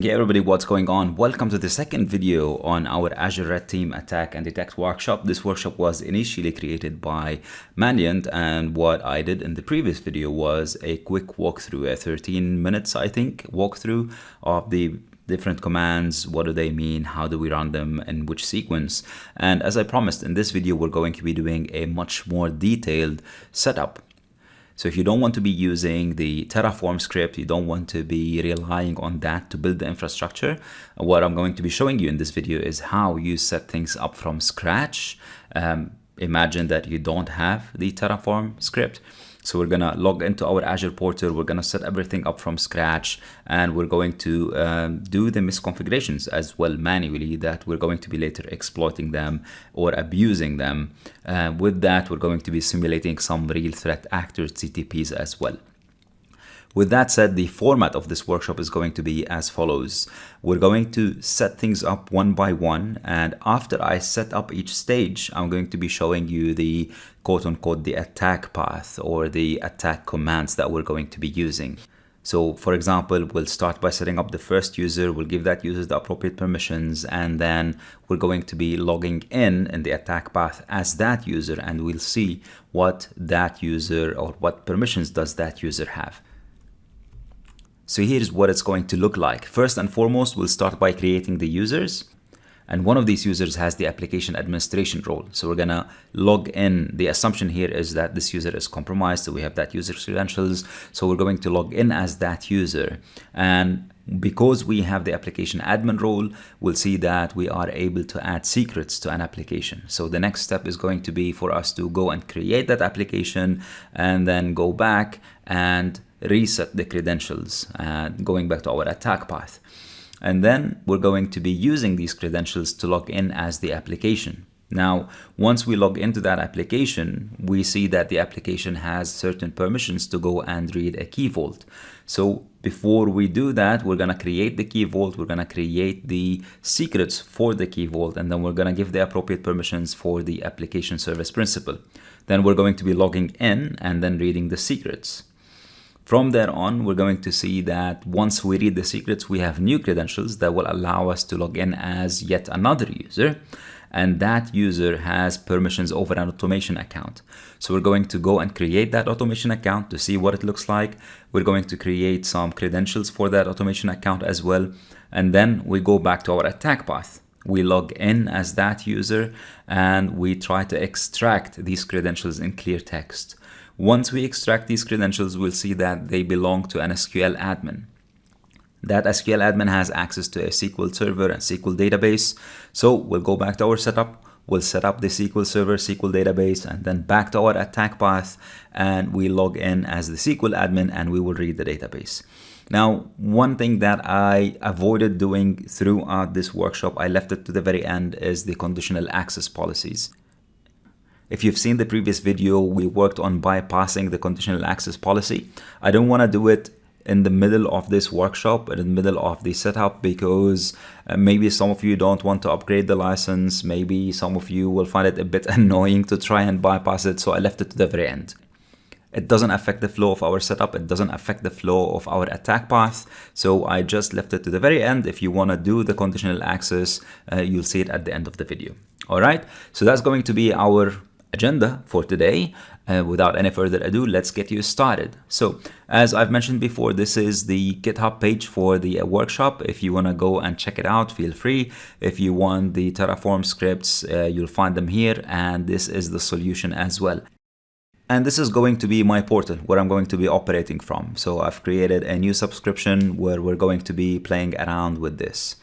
Hey everybody, what's going on? Welcome to the second video on our Azure Red Team Attack and Detect workshop. This workshop was initially created by Mandiant, and what I did in the previous video was a quick walkthrough, a 13 minutes I think walkthrough of the different commands. What do they mean? How do we run them? In which sequence? And as I promised, in this video we're going to be doing a much more detailed setup. So if you don't want to be using the Terraform script, you don't want to be relying on that to build the infrastructure, what I'm going to be showing you in this video is how you set things up from scratch. Imagine that you don't have the Terraform script. So we're gonna log into our Azure portal, we're gonna set everything up from scratch, and we're going to do the misconfigurations as well manually that we're going to be later exploiting them or abusing them. With that, we're going to be simulating some real threat actors, TTPs as well. With that said, the format of this workshop is going to be as follows. We're going to set things up one by one, and after I set up each stage, I'm going to be showing you the quote-unquote the attack path or the attack commands that we're going to be using. So for example, we'll start by setting up the first user, we'll give that user the appropriate permissions, and then we're going to be logging in the attack path as that user, and we'll see what that user or what permissions does that user have. So here's what it's going to look like. First and foremost, we'll start by creating the users. And one of these users has the application administration role. So we're gonna log in. The assumption here is that this user is compromised. So we have that user's credentials. So we're going to log in as that user. And because we have the application admin role, we'll see that we are able to add secrets to an application. So the next step is going to be for us to go and create that application and then go back and reset the credentials, going back to our attack path. And then we're going to be using these credentials to log in as the application. Now, once we log into that application, we see that the application has certain permissions to go and read a key vault. So before we do that, we're gonna create the key vault, we're gonna create the secrets for the key vault, and then we're gonna give the appropriate permissions for the application service principal. Then we're going to be logging in and then reading the secrets. From there on, we're going to see that once we read the secrets, we have new credentials that will allow us to log in as yet another user. And that user has permissions over an automation account. So we're going to go and create that automation account to see what it looks like. We're going to create some credentials for that automation account as well. And then we go back to our attack path. We log in as that user and we try to extract these credentials in clear text. Once we extract these credentials, we'll see that they belong to an SQL admin. That SQL admin has access to a SQL server and SQL database. So we'll go back to our setup. We'll set up the SQL server, SQL database, and then back to our attack path. And we log in as the SQL admin and we will read the database. Now, one thing that I avoided doing throughout this workshop, I left it to the very end, is the conditional access policies. If you've seen the previous video, we worked on bypassing the conditional access policy. I don't want to do it in the middle of this workshop, in the middle of the setup, because maybe some of you don't want to upgrade the license. Maybe some of you will find it a bit annoying to try and bypass it. So I left it to the very end. It doesn't affect the flow of our setup. It doesn't affect the flow of our attack path. So I just left it to the very end. If you want to do the conditional access, you'll see it at the end of the video. All right. So that's going to be our agenda for today. Without any further ado, let's get you started. So as I've mentioned before, this is the GitHub page for the workshop. If you want to go and check it out, feel free. If you want the Terraform scripts, you'll find them here, and this is the solution as well. And this is going to be my portal where I'm going to be operating from. So I've created a new subscription where we're going to be playing around with this.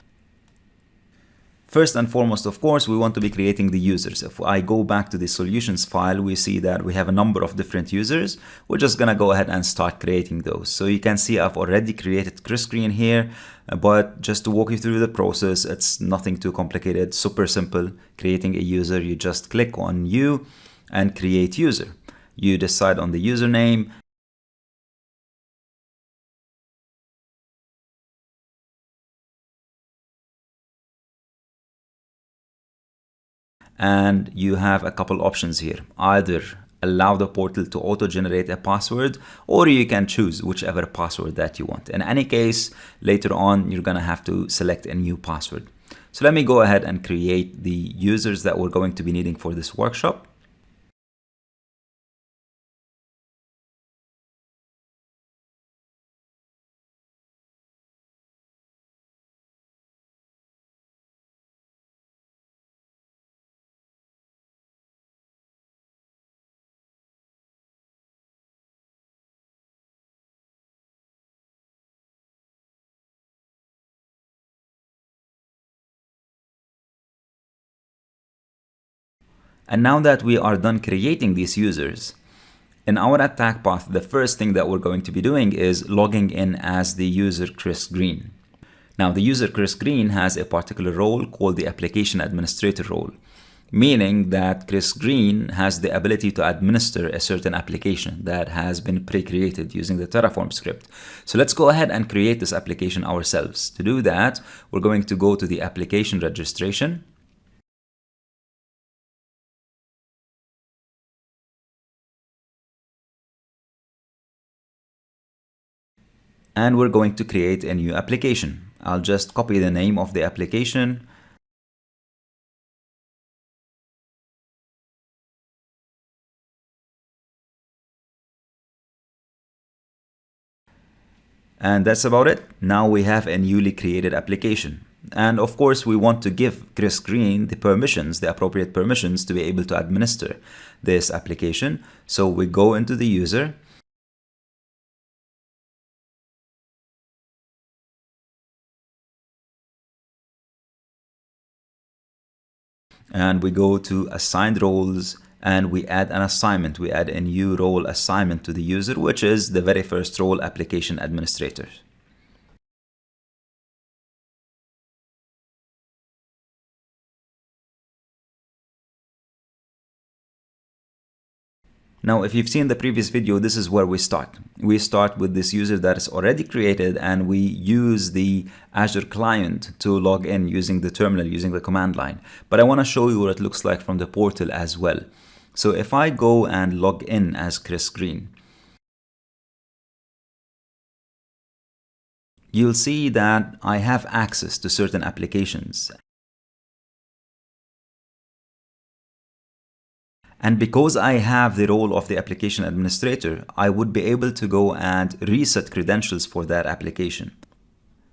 First and foremost, of course, we want to be creating the users. If I go back to the solutions file, we see that we have a number of different users. We're just going to go ahead and start creating those. So you can see I've already created Chris Green here, but just to walk you through the process, it's nothing too complicated, super simple. Creating a user, you just click on new and create user. You decide on the username. And you have a couple options here. Either allow the portal to auto-generate a password, or you can choose whichever password that you want. In any case, later on, you're gonna have to select a new password. So let me go ahead and create the users that we're going to be needing for this workshop. And now that we are done creating these users, in our attack path, the first thing that we're going to be doing is logging in as the user Chris Green. Now, the user Chris Green has a particular role called the application administrator role, meaning that Chris Green has the ability to administer a certain application that has been pre-created using the Terraform script. So let's go ahead and create this application ourselves. To do that, we're going to go to the application registration. And we're going to create a new application. I'll just copy the name of the application. And that's about it. Now we have a newly created application. And of course, we want to give Chris Green the permissions, the appropriate permissions to be able to administer this application. So we go into the user. And we go to assigned roles and we add an assignment. We add a new role assignment to the user, which is the very first role, application administrator. Now, if you've seen the previous video, this is where we start. We start with this user that is already created and we use the Azure client to log in using the terminal, using the command line. But I want to show you what it looks like from the portal as well. So if I go and log in as Chris Green, you'll see that I have access to certain applications. And because I have the role of the application administrator, I would be able to go and reset credentials for that application.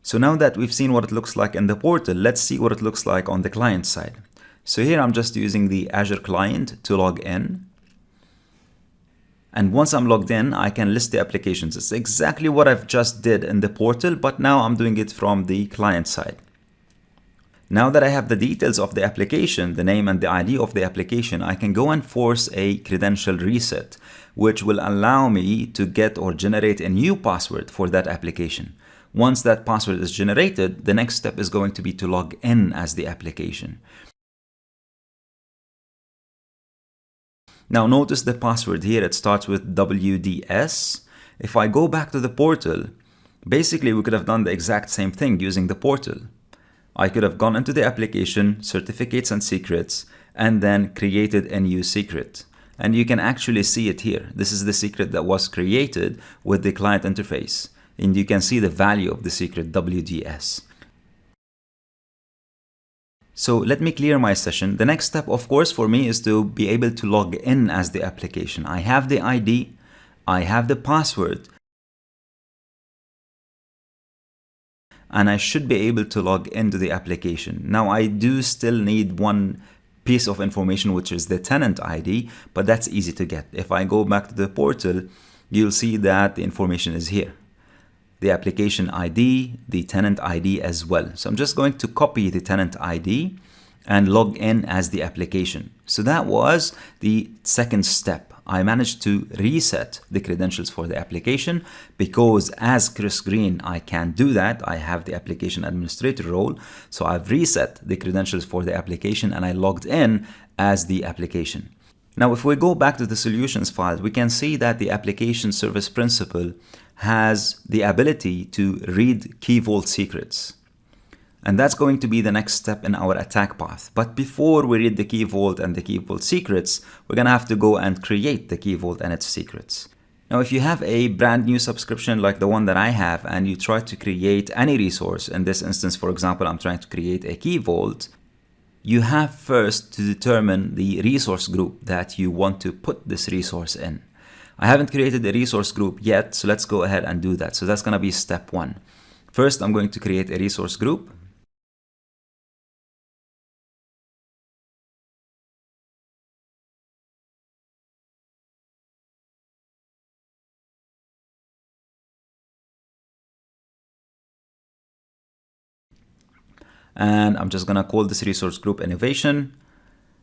So now that we've seen what it looks like in the portal, let's see what it looks like on the client side. So here I'm just using the Azure client to log in. And once I'm logged in, I can list the applications. It's exactly what I've just did in the portal, but now I'm doing it from the client side. Now that I have the details of the application, the name and the ID of the application, I can go and force a credential reset, which will allow me to get or generate a new password for that application. Once that password is generated, the next step is going to be to log in as the application. Now notice the password here, it starts with WDS. If I go back to the portal, basically we could have done the exact same thing using the portal. I could have gone into the application, certificates and secrets, and then created a new secret. And you can actually see it here. This is the secret that was created with the client interface. And you can see the value of the secret WDS. So let me clear my session. The next step, of course, for me is to be able to log in as the application. I have the ID, I have the password, and I should be able to log into the application. Now, I do still need one piece of information, which is the tenant ID, but that's easy to get. If I go back to the portal, you'll see that the information is here. The application ID, the tenant ID as well. So I'm just going to copy the tenant ID and log in as the application. So that was the second step. I managed to reset the credentials for the application because as Chris Green, I can do that. I have the application administrator role. So I've reset the credentials for the application and I logged in as the application. Now, if we go back to the solutions file, we can see that the application service principal has the ability to read Key Vault secrets. And that's going to be the next step in our attack path. But before we read the Key Vault and the Key Vault secrets, we're going to have to go and create the Key Vault and its secrets. Now, if you have a brand new subscription like the one that I have, and you try to create any resource, in this instance, for example, I'm trying to create a Key Vault, you have first to determine the resource group that you want to put this resource in. I haven't created a resource group yet, so let's go ahead and do that. So that's going to be step one. First, I'm going to create a resource group. And I'm just going to call this resource group innovation.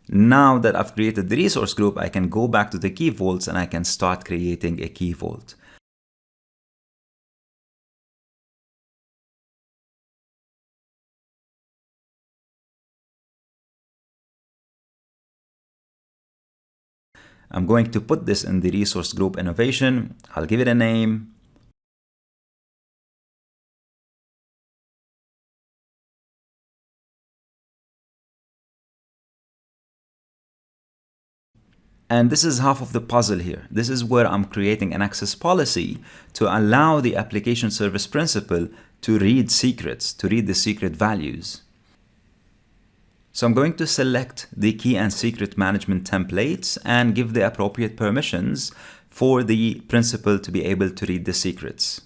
Now that I've created the resource group, I can go back to the Key Vaults and I can start creating a Key Vault. I'm going to put this in the resource group innovation. I'll give it a name. And this is half of the puzzle here. This is where I'm creating an access policy to allow the application service principal to read secrets, to read the secret values. So I'm going to select the key and secret management templates and give the appropriate permissions for the principal to be able to read the secrets.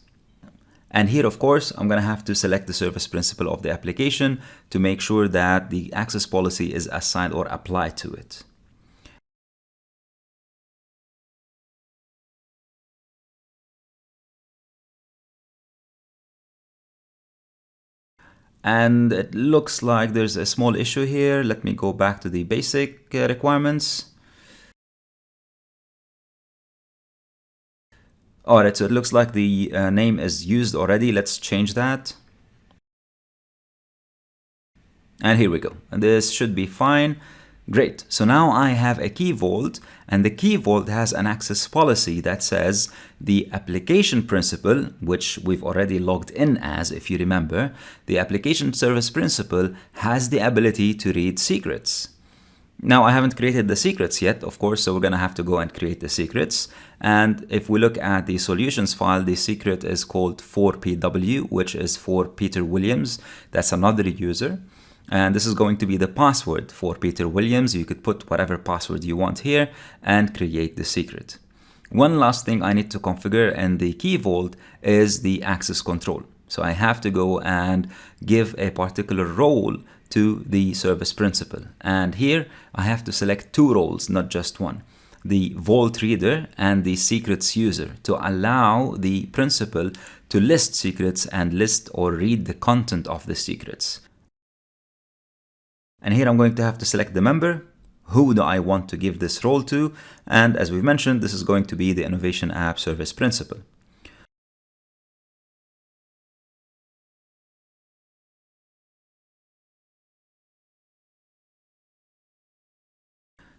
And here, of course, I'm going to have to select the service principal of the application to make sure that the access policy is assigned or applied to it. And it looks like there's a small issue here. Let me go back to the basic requirements. All right, so it looks like the name is used already. Let's change that. And here we go. And this should be fine. Great. So now I have a Key Vault, and the Key Vault has an access policy that says the application principal, which we've already logged in as, if you remember, the application service principal has the ability to read secrets. Now, I haven't created the secrets yet, of course, so we're going to have to go and create the secrets. And if we look at the solutions file, the secret is called 4PW, which is for Peter Williams. That's another user. And this is going to be the password for Peter Williams. You could put whatever password you want here and create the secret. One last thing I need to configure in the Key Vault is the access control. So I have to go and give a particular role to the service principal. And here I have to select two roles, not just one. The Vault Reader and the Secrets User, to allow the principal to list secrets and list or read the content of the secrets. And here I'm going to have to select the member. Who do I want to give this role to? And as we've mentioned, this is going to be the Innovation App Service Principal.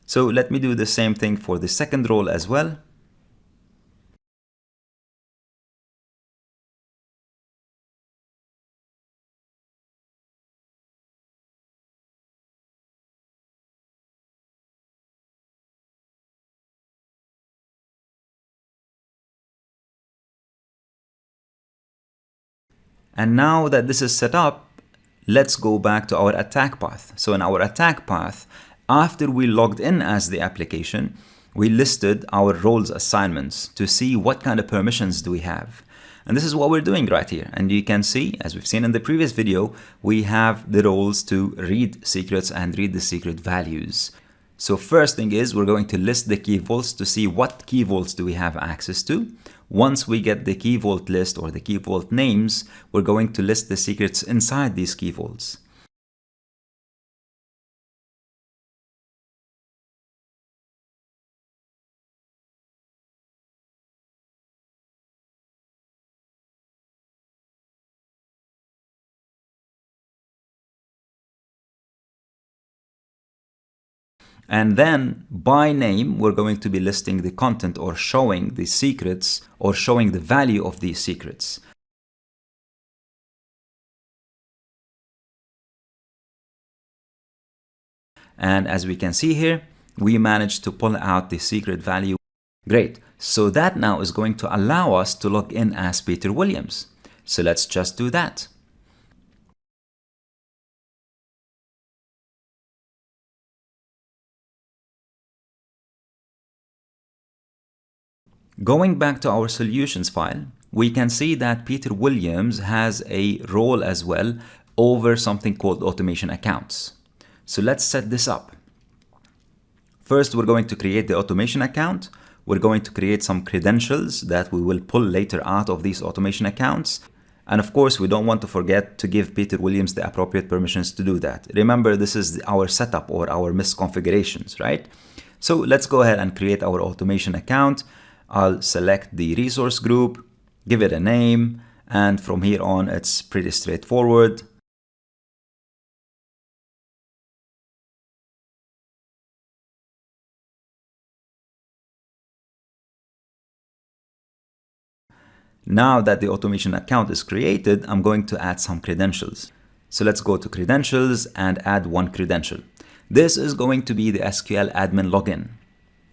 So let me do the same thing for the second role as well. And now that this is set up, let's go back to our attack path. So in our attack path, after we logged in as the application, we listed our roles assignments to see what kind of permissions do we have. And this is what we're doing right here. And you can see, as we've seen in the previous video, we have the roles to read secrets and read the secret values. So first thing is we're going to list the key vaults to see what key vaults do we have access to. Once we get the key vault list or the key vault names, we're going to list the secrets inside these key vaults. And then by name, we're going to be listing the content or showing the secrets or showing the value of these secrets. And as we can see here, we managed to pull out the secret value. Great. So that now is going to allow us to log in as Peter Williams. So let's just do that. Going back to our solutions file, we can see that Peter Williams has a role as well over something called Automation Accounts. So let's set this up. First, we're going to create the automation account. We're going to create some credentials that we will pull later out of these automation accounts. And of course, we don't want to forget to give Peter Williams the appropriate permissions to do that. Remember, this is our setup or our misconfigurations, right? So let's go ahead and create our automation account. I'll select the resource group, give it a name, and from here on, it's pretty straightforward. Now that the automation account is created, I'm going to add some credentials. So let's go to credentials and add one credential. This is going to be the SQL admin login.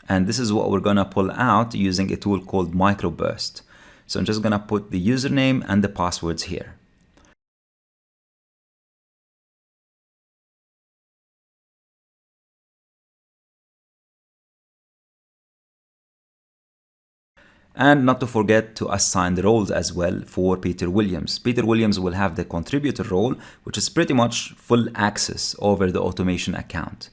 And this is what we're going to pull out using a tool called Microburst. So I'm just going to put the username and the passwords here. And not to forget to assign the roles as well for Peter Williams. Peter Williams will have the contributor role, which is pretty much full access over the automation account.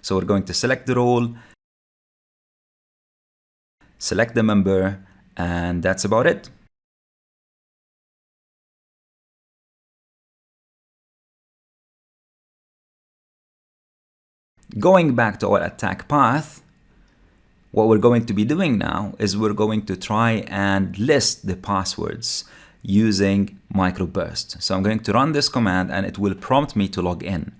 So we're going to select the role, select the member, and that's about it. Going back to our attack path, what we're going to be doing now is we're going to try and list the passwords using Microburst. So I'm going to run this command and it will prompt me to log in.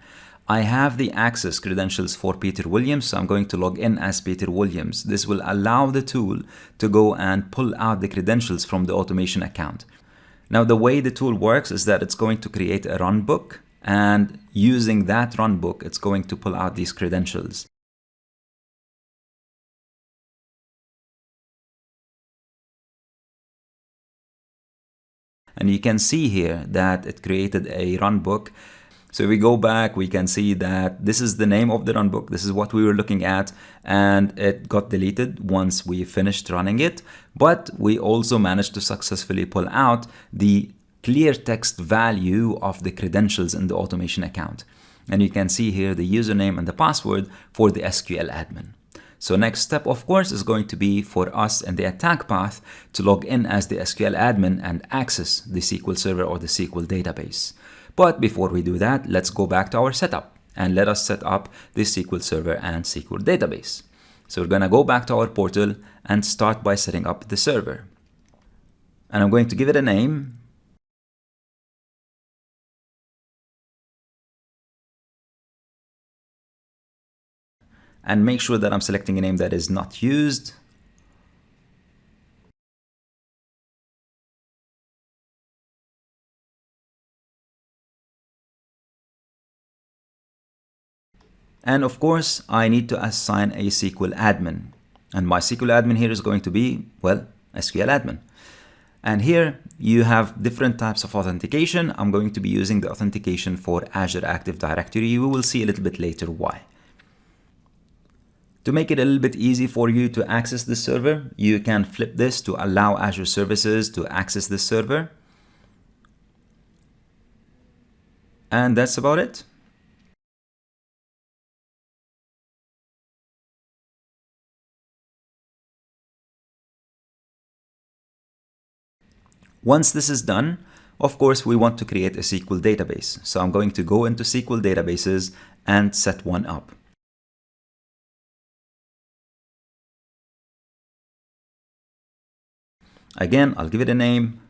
I have the access credentials for Peter Williams, so I'm going to log in as Peter Williams. This will allow the tool to go and pull out the credentials from the automation account. Now, the way the tool works is that it's going to create a runbook, and using that runbook, it's going to pull out these credentials. And you can see here that it created a runbook. So if we go back, we can see that this is the name of the runbook. This is what we were looking at, and it got deleted once we finished running it. But we also managed to successfully pull out the clear text value of the credentials in the automation account. And you can see here the username and the password for the SQL admin. So next step, of course, is going to be for us in the attack path to log in as the SQL admin and access the SQL Server or the SQL database. But before we do that, let's go back to our setup and let us set up the SQL Server and SQL database. So we're going to go back to our portal and start by setting up the server. And I'm going to give it a name. And make sure that I'm selecting a name that is not used. And of course, I need to assign a SQL admin. And my SQL admin here is going to be, well, SQL admin. And here you have different types of authentication. I'm going to be using the authentication for Azure Active Directory. We will see a little bit later why. To make it a little bit easy for you to access this server, you can flip this to allow Azure services to access this server. And that's about it. Once this is done, of course, we want to create a SQL database. So I'm going to go into SQL databases and set one up. Again, I'll give it a name.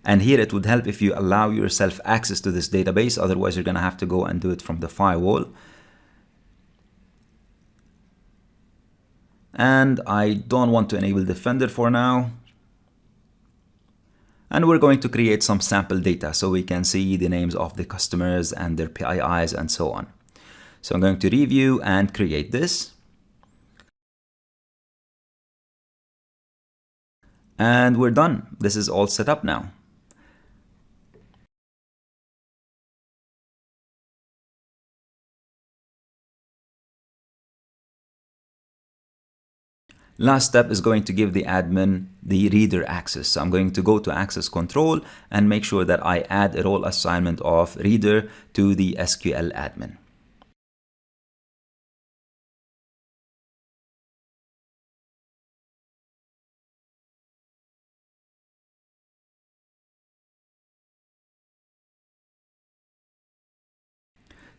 And here it would help if you allow yourself access to this database. Otherwise, you're going to have to go and do it from the firewall. And I don't want to enable Defender for now. And we're going to create some sample data so we can see the names of the customers and their PIIs and so on. So I'm going to review and create this. And we're done. This is all set up now. Last step is going to give the admin the reader access. So I'm going to go to access control and make sure that I add a role assignment of reader to the SQL admin.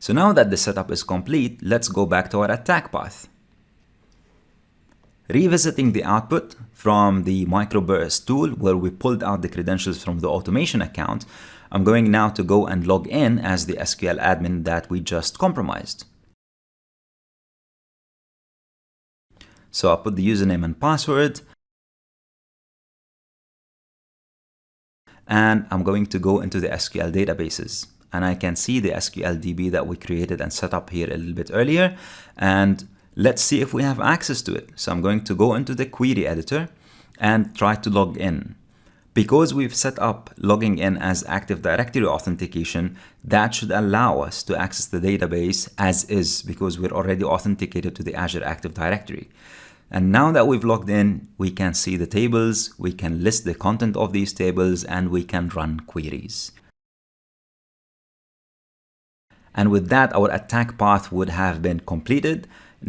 So now that the setup is complete, let's go back to our attack path. Revisiting the output from the microburst tool where we pulled out the credentials from the automation account, I'm going now to go and log in as the SQL admin that we just compromised. So I'll put the username and password. And I'm going to go into the SQL databases. And I can see the SQL DB that we created and set up here a little bit earlier. And let's see if we have access to it. So I'm going to go into the query editor and try to log in. Because we've set up logging in as Active Directory authentication, that should allow us to access the database as is because we're already authenticated to the Azure Active Directory. And now that we've logged in, we can see the tables, we can list the content of these tables, and we can run queries. And with that, our attack path would have been completed.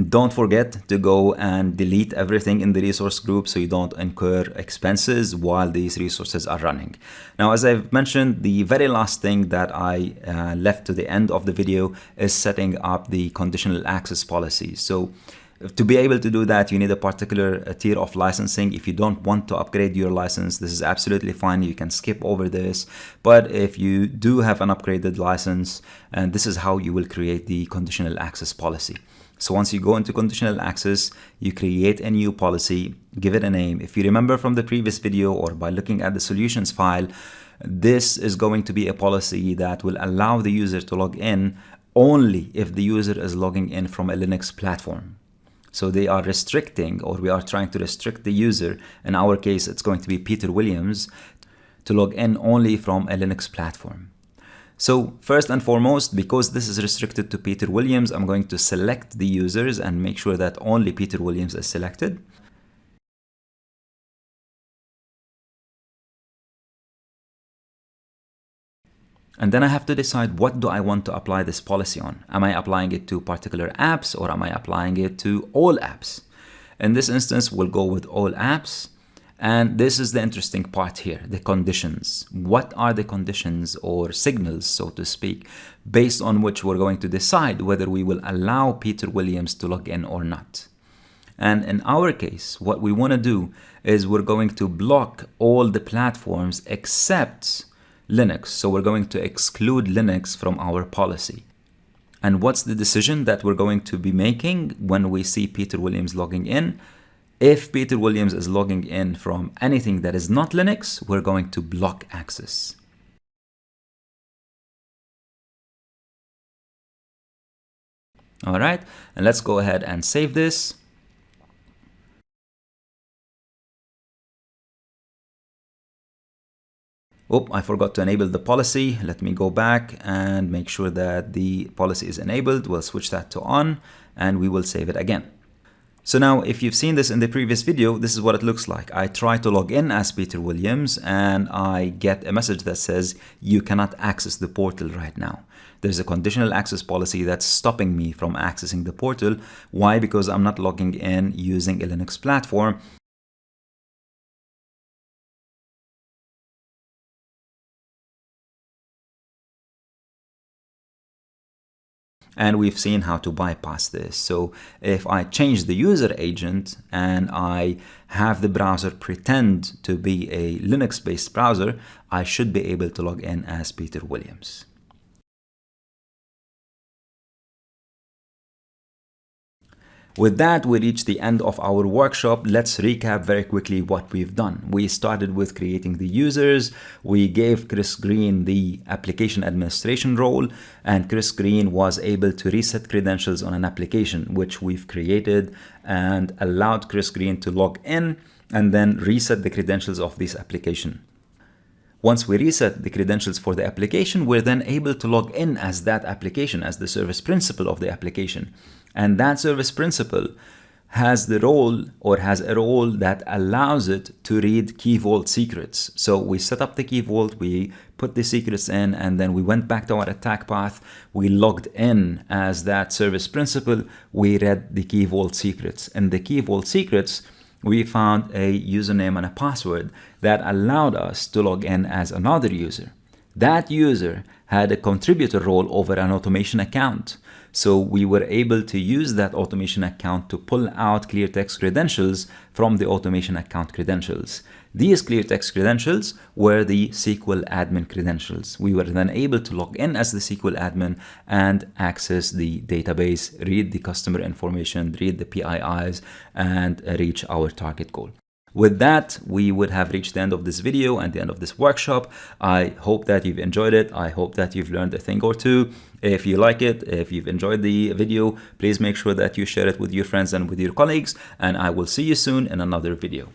Don't forget to go and delete everything in the resource group so you don't incur expenses while these resources are running. Now, as I've mentioned, the very last thing that I left to the end of the video is setting up the conditional access policy. So to be able to do that, you need a particular tier of licensing. If you don't want to upgrade your license, this is absolutely fine. You can skip over this. But if you do have an upgraded license, and this is how you will create the conditional access policy. So once you go into conditional access, you create a new policy, give it a name. If you remember from the previous video or by looking at the solutions file, this is going to be a policy that will allow the user to log in only if the user is logging in from a Linux platform. So they are restricting, or we are trying to restrict the user. In our case, it's going to be Peter Williams to log in only from a Linux platform. So first and foremost, because this is restricted to Peter Williams, I'm going to select the users and make sure that only Peter Williams is selected. And then I have to decide, what do I want to apply this policy on? Am I applying it to particular apps, or am I applying it to all apps? In this instance, we'll go with all apps. And this is the interesting part here, the conditions. What are the conditions or signals, so to speak, based on which we're going to decide whether we will allow Peter Williams to log in or not? And in our case, what we want to do is we're going to block all the platforms except Linux. So we're going to exclude Linux from our policy. And what's the decision that we're going to be making when we see Peter Williams logging in? If Peter Williams is logging in from anything that is not Linux, we're going to block access. All right, and let's go ahead and save this. Oh, I forgot to enable the policy. Let me go back and make sure that the policy is enabled. We'll switch that to on, and we will save it again. So now, if you've seen this in the previous video, this is what it looks like. I try to log in as Peter Williams, and I get a message that says, you cannot access the portal right now. There's a conditional access policy that's stopping me from accessing the portal. Why? Because I'm not logging in using a Linux platform. And we've seen how to bypass this. So if I change the user agent and I have the browser pretend to be a Linux-based browser, I should be able to log in as Peter Williams. With that, we reached the end of our workshop. Let's recap very quickly what we've done. We started with creating the users. We gave Chris Green the application administration role, and Chris Green was able to reset credentials on an application, which we've created, and allowed Chris Green to log in and then reset the credentials of this application. Once we reset the credentials for the application, we're then able to log in as that application, as the service principal of the application. And that service principal has the role, or has a role that allows it to read Key Vault secrets. So we set up the Key Vault, we put the secrets in, and then we went back to our attack path. We logged in as that service principal. We read the Key Vault secrets. In the Key Vault secrets, we found a username and a password that allowed us to log in as another user. That user had a contributor role over an automation account. So we were able to use that automation account to pull out clear text credentials from the automation account credentials. These clear text credentials were the SQL admin credentials. We were then able to log in as the SQL admin and access the database, read the customer information, read the PIIs, and reach our target goal. With that, we would have reached the end of this video and the end of this workshop. I hope that you've enjoyed it. I hope that you've learned a thing or two. If you like it, if you've enjoyed the video, please make sure that you share it with your friends and with your colleagues, and I will see you soon in another video.